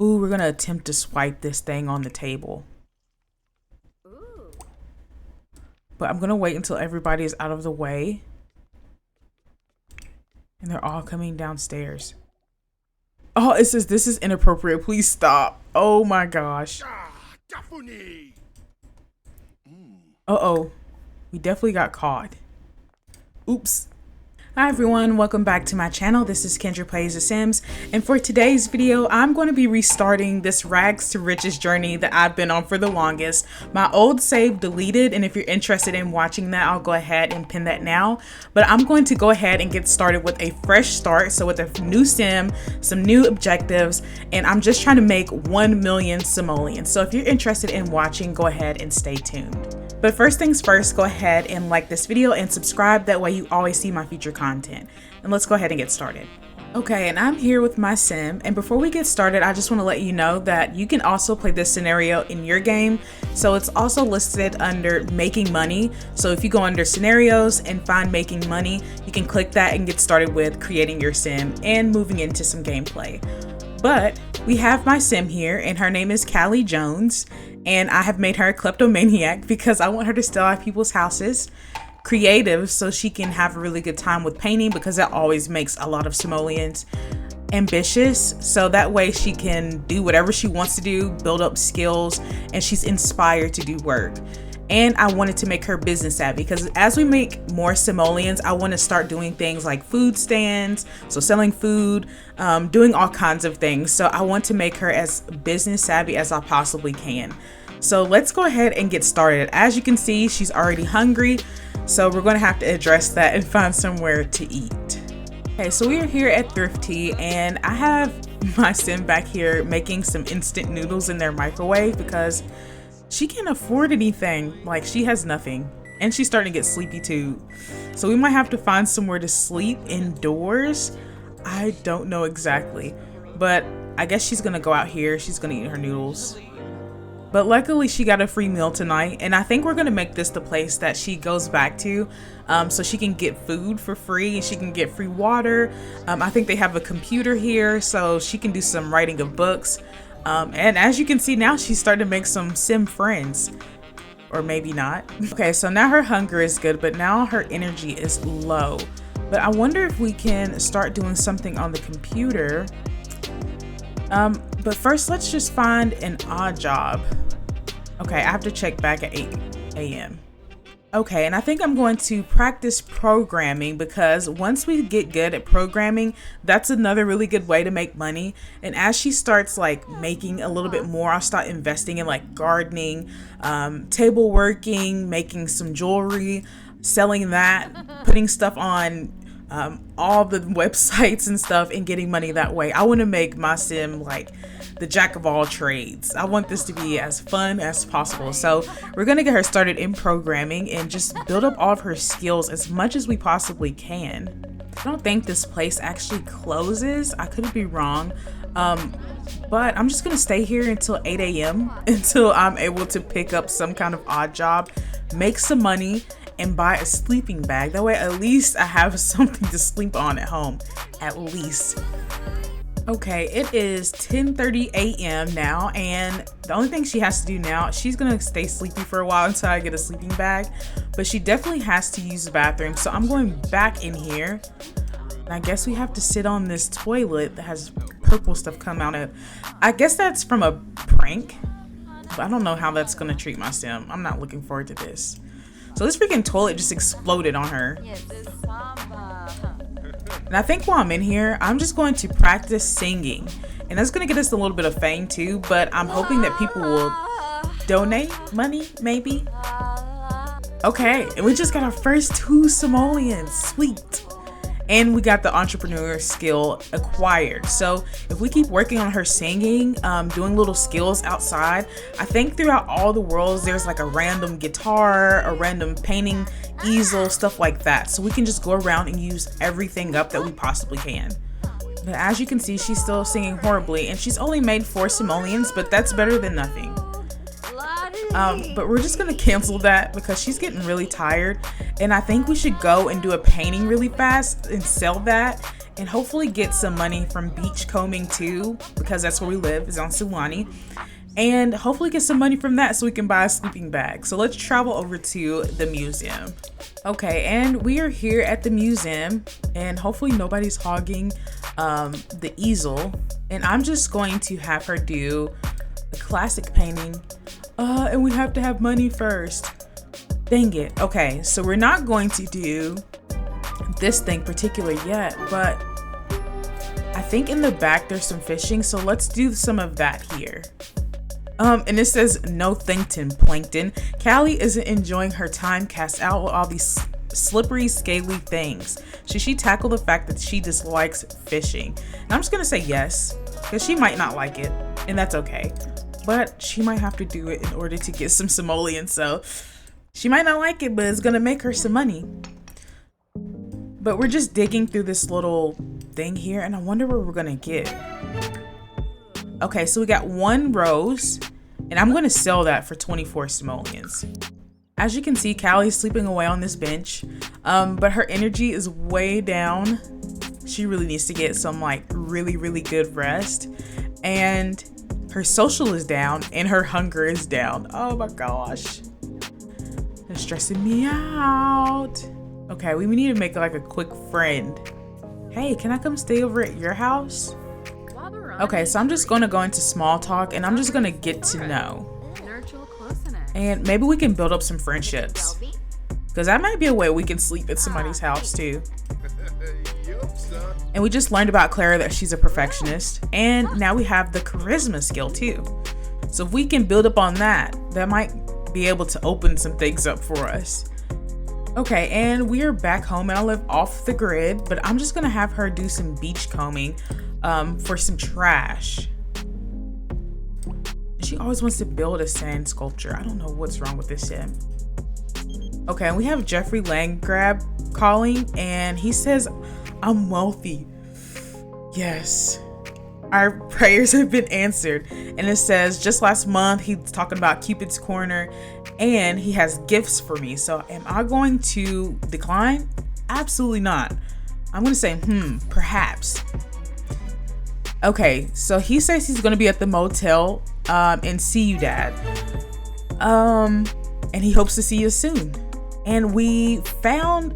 Ooh, we're gonna attempt to swipe this thing on the table. But I'm gonna wait until everybody is out of the way. And they're all coming downstairs. Oh, it says this is inappropriate. Please stop. Oh my gosh. Uh-oh. We definitely got caught. Oops. Hi everyone, welcome back to my channel. This is Kendra Plays The Sims, and for today's video, I'm going to be restarting this rags to riches journey that I've been on for the longest. My old save deleted, and if you're interested in watching that, I'll go ahead and pin that now. But I'm going to go ahead and get started with a fresh start, so with a new sim, some new objectives, and I'm just trying to make 1 million simoleons. So if you're interested in watching, go ahead and stay tuned. But first things first, go ahead and like this video and subscribe, that way you always see my future content. And let's go ahead and get started. Okay, and I'm here with my sim, and before we get started, I just want to let you know that you can also play this scenario in your game. So it's also listed under making money. So if you go under scenarios and find making money, you can click that and get started with creating your sim and moving into some gameplay. But we have my sim here, and her name is Callie Jones, and I have made her a kleptomaniac because I want her to steal out people's houses. Creative, so she can have a really good time with painting, because that always makes a lot of simoleons. Ambitious, so that way she can do whatever she wants to do, build up skills, and she's inspired to do work. And I wanted to make her business savvy, because as we make more simoleons, I want to start doing things like food stands, so selling food, doing all kinds of things. So I want to make her as business savvy as I possibly can. So let's go ahead and get started. As you can see, she's already hungry, so we're going to have to address that and find somewhere to eat. Okay, so we are here at Thrifty, and I have my sim back here making some instant noodles in their microwave because she can't afford anything. Like, she has nothing, and she's starting to get sleepy too. So we might have to find somewhere to sleep indoors. I don't know exactly, but I guess she's gonna go out here. She's gonna eat her noodles. But luckily she got a free meal tonight, and I think we're gonna make this the place that she goes back to, so she can get food for free, and she can get free water. I think they have a computer here, so she can do some writing of books. And as you can see now, she's starting to make some sim friends. Or maybe not. Okay, so now her hunger is good, but now her energy is low. But I wonder if we can start doing something on the computer. But first, let's just find an odd job. Okay, I have to check back at 8 a.m. Okay, and I think I'm going to practice programming, because once we get good at programming, that's another really good way to make money. And as she starts like making a little bit more, I'll start investing in like gardening, table working, making some jewelry, selling that, putting stuff on all the websites and stuff, and getting money that way. I want to make my sim like the jack of all trades. I want this to be as fun as possible. So we're gonna get her started in programming and just build up all of her skills as much as we possibly can. I don't think this place actually closes. I could be wrong. But I'm just gonna stay here until 8 a.m. until I'm able to pick up some kind of odd job, make some money, and buy a sleeping bag. That way at least I have something to sleep on at home, at least. Okay, it is 10:30 a.m. now, and the only thing she has to do now, she's gonna stay sleepy for a while until I get a sleeping bag, but she definitely has to use the bathroom. So I'm going back in here, and I guess we have to sit on this toilet that has purple stuff come out of it. I guess that's from a prank, but I don't know how that's gonna treat my sim. I'm not looking forward to this. So this freaking toilet just exploded on her. And I think while I'm in here, I'm just going to practice singing. And that's going to get us a little bit of fame too, but I'm hoping that people will donate money, maybe. Okay, and we just got our first 2 simoleons. Sweet. And we got the entrepreneur skill acquired. So if we keep working on her singing, doing little skills outside, I think throughout all the worlds, there's like a random guitar, a random painting easel, stuff like that. So we can just go around and use everything up that we possibly can. But as you can see, she's still singing horribly, and she's only made 4 simoleons, but that's better than nothing. But we're just gonna cancel that because she's getting really tired, and I think we should go and do a painting really fast and sell that, and hopefully get some money from beach combing too, because that's where we live, is on Sulani. And hopefully get some money from that so we can buy a sleeping bag. So let's travel over to the museum. Okay, and we are here at the museum, and hopefully nobody's hogging the easel. And I'm just going to have her do a classic painting. And we have to have money first. Dang it. Okay, so we're not going to do this thing particular yet, but I think in the back there's some fishing, so let's do some of that here. And it says no plankton. Callie isn't enjoying her time cast out with all these slippery, scaly things. Should she tackle the fact that she dislikes fishing? And I'm just gonna say yes, because she might not like it, and that's okay. But she might have to do it in order to get some simoleons, so she might not like it, but it's gonna make her some money. But we're just digging through this little thing here, and I wonder what we're gonna get. Okay, so we got 1 rose, and I'm gonna sell that for 24 simoleons. As you can see, Callie's sleeping away on this bench, but her energy is way down. She really needs to get some like really good rest, and her social is down, and her hunger is down. Oh my gosh, it's stressing me out. Okay, we need to make like a quick friend. Hey, can I come stay over at your house? Okay, so I'm just gonna go into small talk, and I'm just gonna get to know. And maybe we can build up some friendships, because that might be a way we can sleep at somebody's house too. And we just learned about Clara that she's a perfectionist, and now we have the charisma skill too. So if we can build up on that, that might be able to open some things up for us. Okay, and we are back home, and I live off the grid, but I'm just gonna have her do some beach combing for some trash. She always wants to build a sand sculpture. I don't know what's wrong with this sim. Okay, and we have Geoffrey Landgraab calling, and he says, I'm wealthy. Yes, our prayers have been answered. And it says, just last month, he's talking about Cupid's Corner, and he has gifts for me. So am I going to decline? Absolutely not. I'm gonna say, perhaps. Okay, so he says he's gonna be at the motel and see you, Dad. And he hopes to see you soon. And we found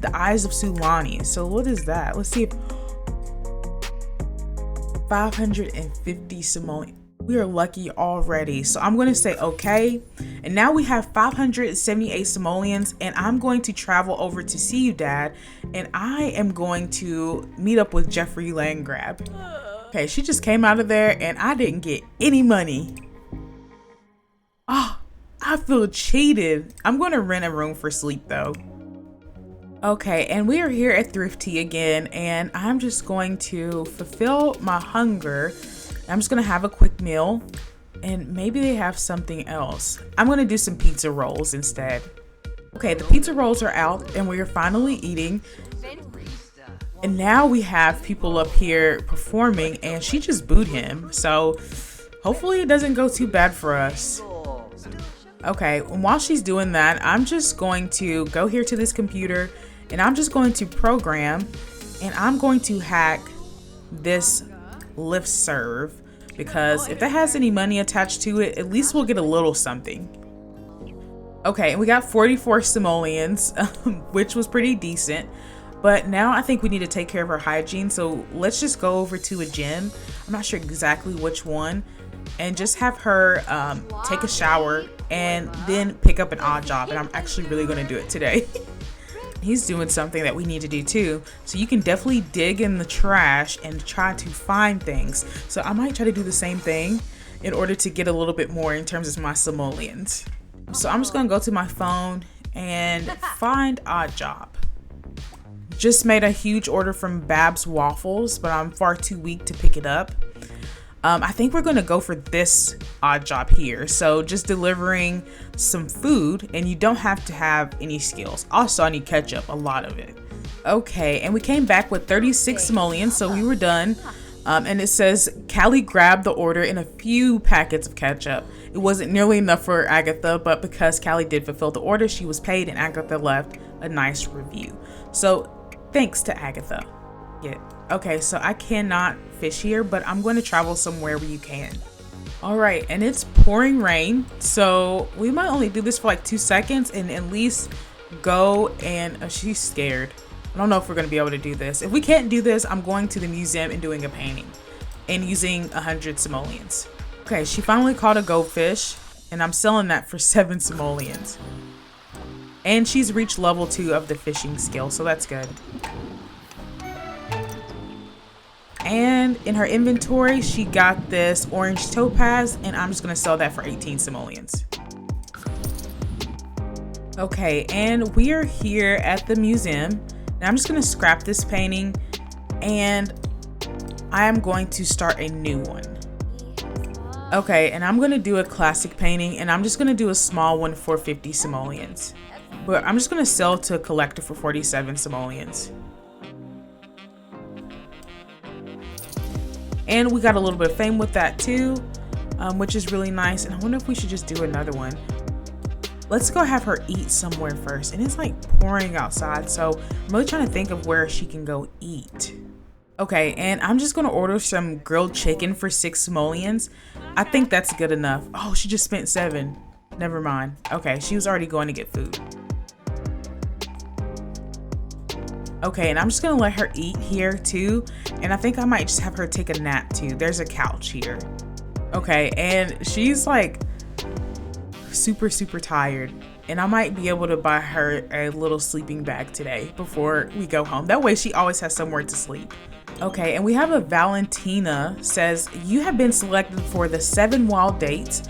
the eyes of Sulani. So what is that? Let's see if 550 simoleons. We are lucky already. So I'm gonna say okay. And now we have 578 simoleons, and I'm going to travel over to see you, Dad. And I am going to meet up with Geoffrey Landgraab. Okay, she just came out of there, and I didn't get any money. Oh, I feel cheated. I'm going to rent a room for sleep though. Okay, and we are here at Thrifty again, and I'm just going to fulfill my hunger. I'm just gonna have a quick meal, and maybe they have something else. I'm gonna do some pizza rolls instead. Okay, the pizza rolls are out, and we are finally eating. And now we have people up here performing, and she just booed him. So hopefully it doesn't go too bad for us. Okay, and while she's doing that, I'm just going to go here to this computer, and I'm just going to program, and I'm going to hack this listserv, because if that has any money attached to it, at least we'll get a little something. Okay, and we got 44 simoleons, which was pretty decent. But now I think we need to take care of our hygiene, so let's just go over to a gym. I'm not sure exactly which one, and just have her take a shower and then pick up an odd job. And I'm actually really going to do it today. He's doing something that we need to do too. So you can definitely dig in the trash and try to find things. So I might try to do the same thing in order to get a little bit more in terms of my simoleons. So I'm just going to go to my phone and find odd job. Just made a huge order from Bab's Waffles, but I'm far too weak to pick it up. I think we're gonna go for this odd job here. So just delivering some food, and you don't have to have any skills. Also, I need ketchup, a lot of it. Okay, and we came back with 36 simoleons, so we were done. And it says Callie grabbed the order in a few packets of ketchup. It wasn't nearly enough for Agatha, but because Callie did fulfill the order, she was paid, and Agatha left a nice review. So Thanks to Agatha. Yeah. Okay, so I cannot fish here, but I'm going to travel somewhere where you can. All right, and it's pouring rain, so we might only do this for like 2 seconds and at least go and she's scared. I don't know if we're going to be able to do this. If we can't do this, I'm going to the museum and doing a painting and using 100 simoleons. Okay, she finally caught a goldfish and I'm selling that for 7 simoleons. And she's reached level 2 of the fishing skill, so that's good. And in her inventory, she got this orange topaz, and I'm just gonna sell that for 18 simoleons. Okay, and we are here at the museum. And I'm just gonna scrap this painting, and I am going to start a new one. Okay, and I'm gonna do a classic painting, and I'm just gonna do a small one for 50 simoleons. But I'm just gonna sell to a collector for 47 simoleons. And we got a little bit of fame with that too, which is really nice. And I wonder if we should just do another one. Let's go have her eat somewhere first. And it's like pouring outside, so I'm really trying to think of where she can go eat. Okay, and I'm just gonna order some grilled chicken for 6 simoleons. I think that's good enough. Oh, she just spent 7. Never mind. Okay, she was already going to get food. Okay, and I'm just gonna let her eat here too. And I think I might just have her take a nap too. There's a couch here. Okay, and she's like super tired. And I might be able to buy her a little sleeping bag today before we go home. That way she always has somewhere to sleep. Okay, and we have a Valentina says, you have been selected for the 7 Wild Dates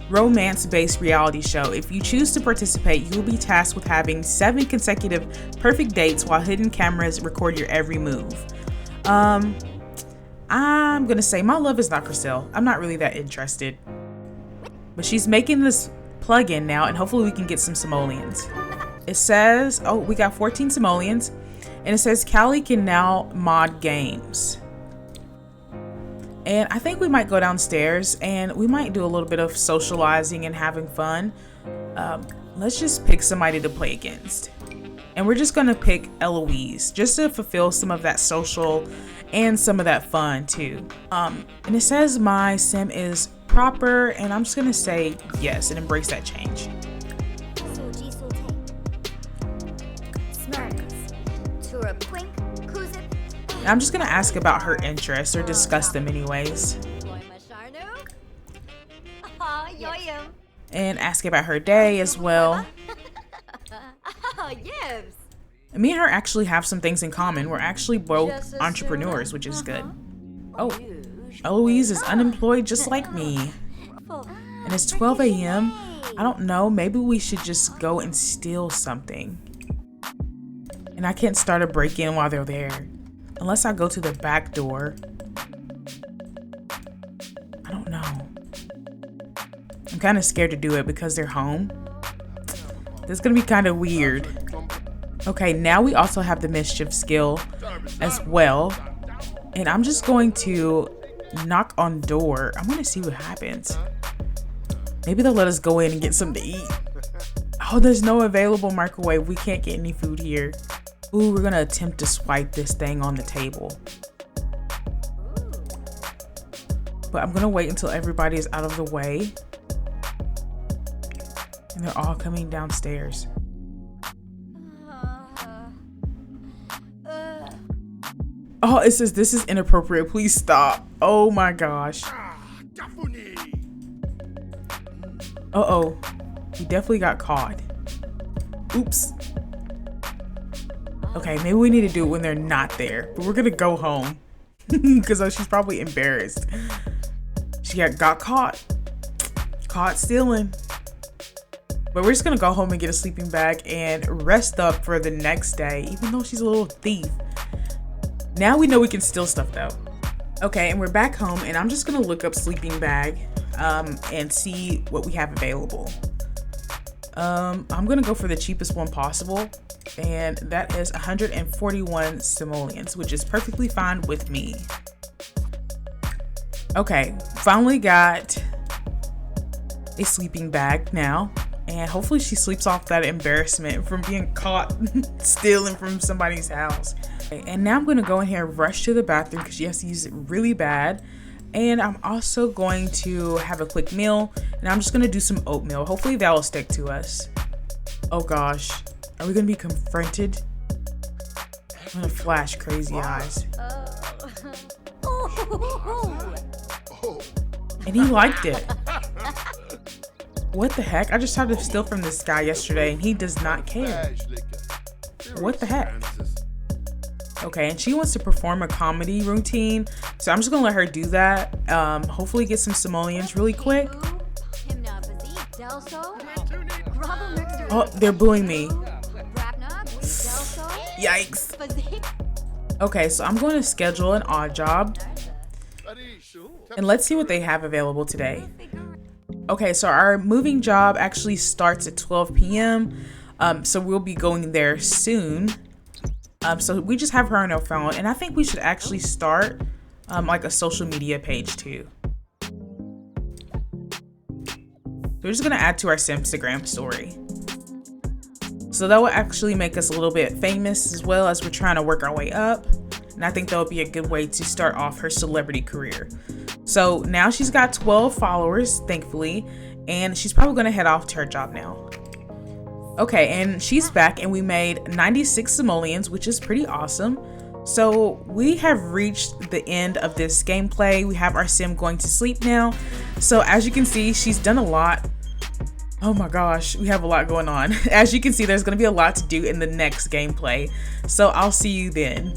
romance-based reality show. If you choose to participate, you will be tasked with having 7 consecutive perfect dates while hidden cameras record your every move. I'm gonna say my love is not for sale. I'm not really that interested. But she's making this plugin now, and hopefully we can get some simoleons. It says, oh, we got 14 simoleons, and it says Callie can now mod games. And I think we might go downstairs and we might do a little bit of socializing and having fun. Let's just pick somebody to play against. And we're just gonna pick Eloise just to fulfill some of that social and some of that fun too. And it says my sim is proper, and I'm just gonna say yes and embrace that change. I'm just gonna ask about her interests or discuss them anyways. And ask about her day as well. Me and her actually have some things in common. We're actually both entrepreneurs, which is good. Oh, Eloise is unemployed just like me. And it's 12 a.m. I don't know, maybe we should just go and steal something. And I can't start a break-in while they're there. Unless I go to the back door. I don't know. I'm kind of scared to do it because they're home. That's gonna be kind of weird. Okay, now we also have the mischief skill as well. And I'm just going to knock on door. I'm gonna see what happens. Maybe they'll let us go in and get something to eat. Oh, there's no available microwave. We can't get any food here. Ooh, we're gonna attempt to swipe this thing on the table. But I'm gonna wait until everybody is out of the way. And they're all coming downstairs. Oh, it says this is inappropriate. Please stop. Oh my gosh. Uh-oh. He definitely got caught. Oops. Okay, maybe we need to do it when they're not there. But we're gonna go home. Because she's probably embarrassed. She got caught. Caught stealing. But we're just gonna go home and get a sleeping bag and rest up for the next day. Even though she's a little thief. Now we know we can steal stuff though. Okay, and we're back home and I'm just gonna look up sleeping bag and see what we have available. I'm gonna go for the cheapest one possible, and that is 141 simoleons, which is perfectly fine with me. Okay, finally got a sleeping bag now, and hopefully she sleeps off that embarrassment from being caught stealing from somebody's house. And now I'm going to go in here and rush to the bathroom because she has to use it really bad. And I'm also going to have a quick meal, and I'm just going to do some oatmeal. Hopefully that will stick to us. Oh gosh, are we going to be confronted? I'm going to flash crazy eyes. And he liked it. What the heck? I just tried to steal from this guy yesterday and he does not care. What the heck? Okay, and she wants to perform a comedy routine, so I'm just gonna let her do that. Hopefully get some simoleons really quick. Oh, they're booing me. Yikes. Okay, so I'm going to schedule an odd job. And let's see what they have available today. Okay, so our moving job actually starts at 12 p.m. So we'll be going there soon. So we just have her on our phone, and I think we should actually start like a social media page too. So we're just gonna add to our Simstagram story. So that will actually make us a little bit famous as well as we're trying to work our way up. And I think that would be a good way to start off her celebrity career. So now she's got 12 followers, thankfully, and she's probably gonna head off to her job now. Okay, and she's back and we made 96 simoleons, which is pretty awesome. So we have reached the end of this gameplay. We have our sim going to sleep now. So as you can see, she's done a lot. Oh my gosh, we have a lot going on. As you can see, there's gonna be a lot to do in the next gameplay. So I'll see you then.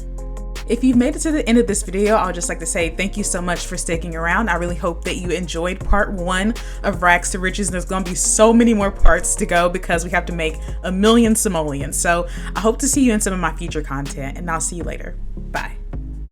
If you've made it to the end of this video, I'd just like to say thank you so much for sticking around. I really hope that you enjoyed part 1 of Rags to Riches. And there's gonna be so many more parts to go because we have to make 1,000,000 simoleons. So I hope to see you in some of my future content, and I'll see you later. Bye.